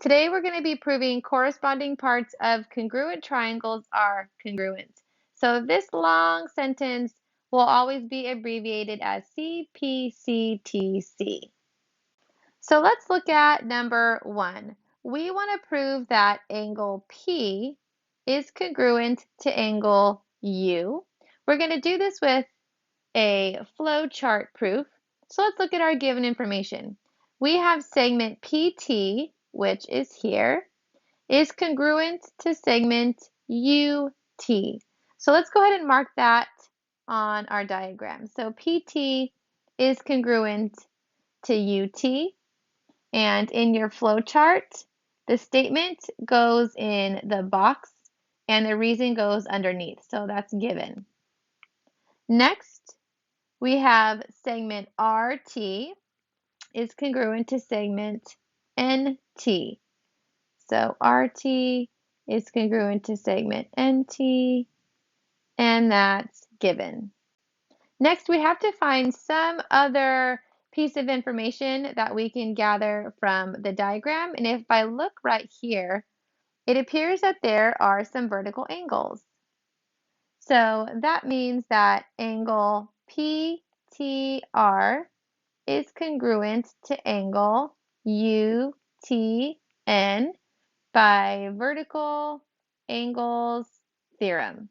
Today we're going to be proving corresponding parts of congruent triangles are congruent. So this long sentence will always be abbreviated as Cpctc. So let's look at number 1. We want to prove that angle P is congruent to angle U. We're going to do this with a flowchart proof. So let's look at our given information. We have segment PT, which is here, is congruent to segment UT. So let's go ahead and mark that on our diagram. So PT is congruent to UT, and in your flowchart, the statement goes in the box and the reason goes underneath. So that's given. Next, we have segment RT is congruent to segment NT. So RT is congruent to segment NT, and that's given. Next, we have to find some other piece of information that we can gather from the diagram. And if I look right here, it appears that there are some vertical angles. So that means that angle PTR is congruent to angle UTN by vertical angles theorem.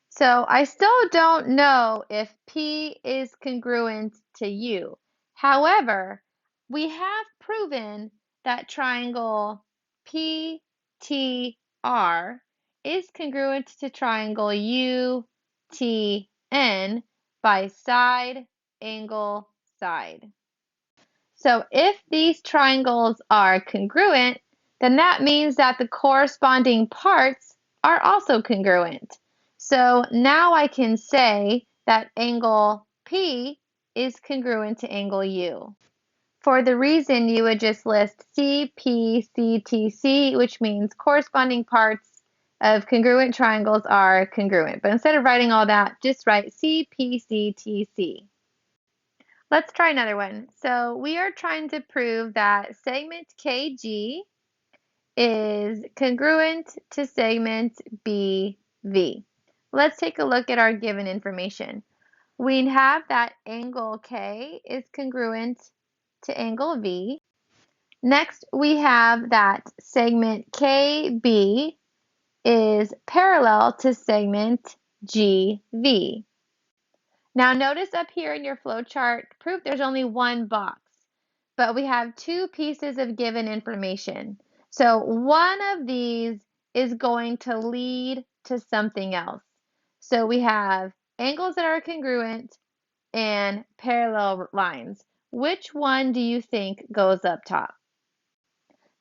So I still don't know if P is congruent to U. However, we have proven that triangle PTR is congruent to triangle UTN by side, angle, side. So if these triangles are congruent, then that means that the corresponding parts are also congruent. So now I can say that angle P is congruent to angle U. For the reason you would just list Cpctc, which means corresponding parts of congruent triangles are congruent. But instead of writing all that, just write Cpctc. Let's try another one. So we are trying to prove that segment KG is congruent to segment BV. Let's take a look at our given information. We have that angle K is congruent to angle V. Next, we have that segment KB is parallel to segment GV. Now notice up here in your flowchart proof there's only one box, but we have two pieces of given information. So one of these is going to lead to something else. So we have angles that are congruent and parallel lines. Which one do you think goes up top?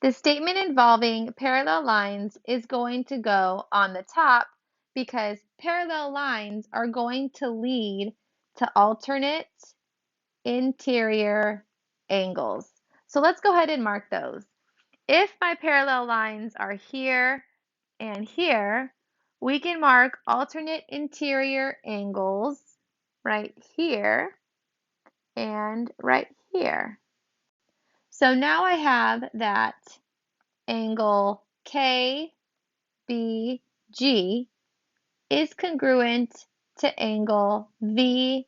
The statement involving parallel lines is going to go on the top because parallel lines are going to lead to alternate interior angles. So let's go ahead and mark those. If my parallel lines are here and here, we can mark alternate interior angles right here and right here. So now I have that angle KBG is congruent to angle VGB.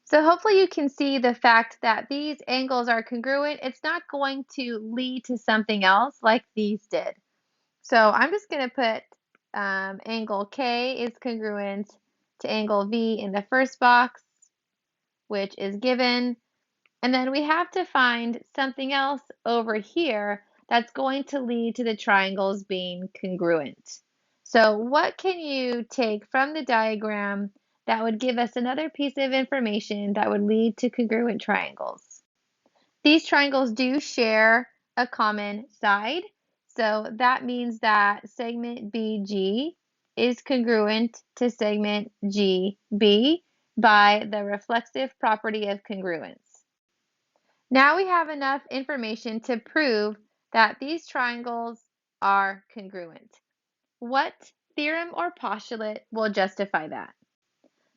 So hopefully you can see the fact that these angles are congruent. It's not going to lead to something else like these did. So I'm just going to put angle K is congruent to angle V in the first box, which is given. And then we have to find something else over here that's going to lead to the triangles being congruent. So what can you take from the diagram that would give us another piece of information that would lead to congruent triangles? These triangles do share a common side. So that means that segment BG is congruent to segment GB by the reflexive property of congruence. Now we have enough information to prove that these triangles are congruent. What theorem or postulate will justify that?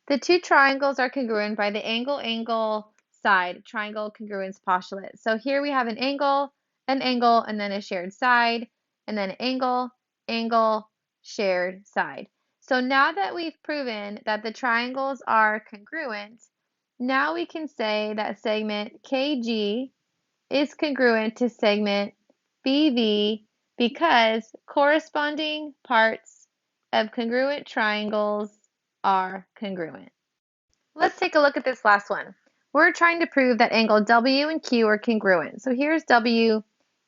The two triangles are congruent by the angle-angle side, triangle congruence postulate. So here we have an angle, and then a shared side, and then angle, angle, shared side. So now that we've proven that the triangles are congruent, now we can say that segment KG is congruent to segment BV because corresponding parts of congruent triangles are congruent. Let's take a look at this last one. We're trying to prove that angle W and Q are congruent. So here's W,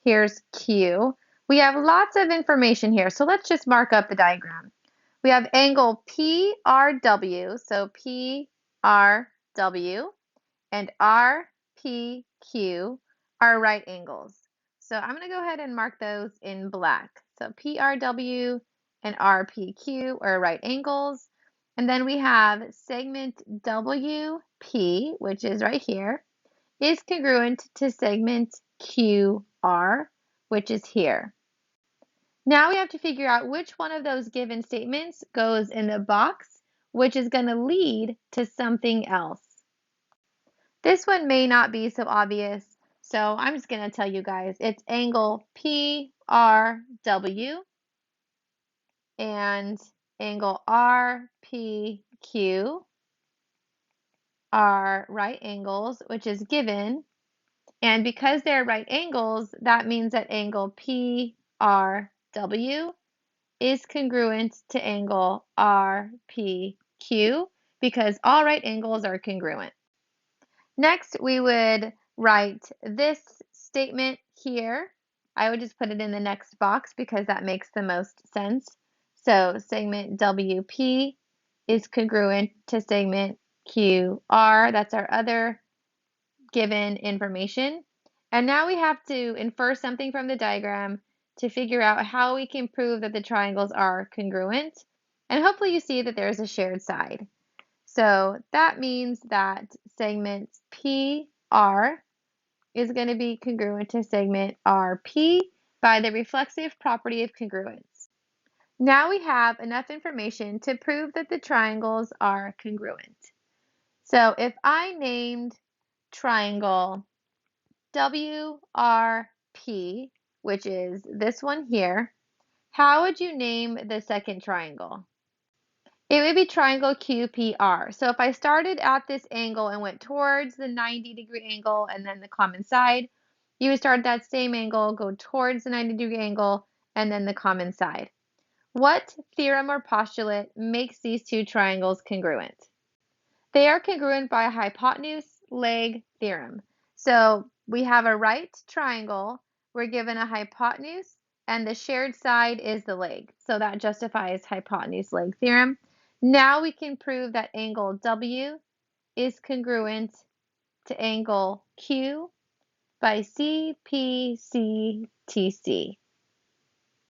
here's Q. We have lots of information here, so let's just mark up the diagram. We have angle PRW, so PRW, and RPQ are right angles. So I'm going to go ahead and mark those in black. So PRW and RPQ are right angles. And then we have segment WP, which is right here, is congruent to segment QR, which is here. Now we have to figure out which one of those given statements goes in the box, which is going to lead to something else. This one may not be so obvious, so I'm just going to tell you guys. It's angle PRW and angle RPQ are right angles, which is given. And because they're right angles, that means that angle PRW is congruent to angle RPQ because all right angles are congruent. Next, we would write this statement here. I would just put it in the next box because that makes the most sense. So segment WP is congruent to segment QR. That's our other given information. And now we have to infer something from the diagram to figure out how we can prove that the triangles are congruent. And hopefully you see that there's a shared side. So that means that segment PR is going to be congruent to segment RP by the reflexive property of congruence. Now we have enough information to prove that the triangles are congruent. So if I named triangle WRP, which is this one here, how would you name the second triangle? It would be triangle QPR. So if I started at this angle and went towards the 90-degree angle and then the common side, you would start at that same angle, go towards the 90-degree angle, and then the common side. What theorem or postulate makes these two triangles congruent? They are congruent by a hypotenuse-leg theorem. So we have a right triangle, we're given a hypotenuse, and the shared side is the leg. So that justifies hypotenuse-leg theorem. Now we can prove that angle W is congruent to angle Q by Cpctc.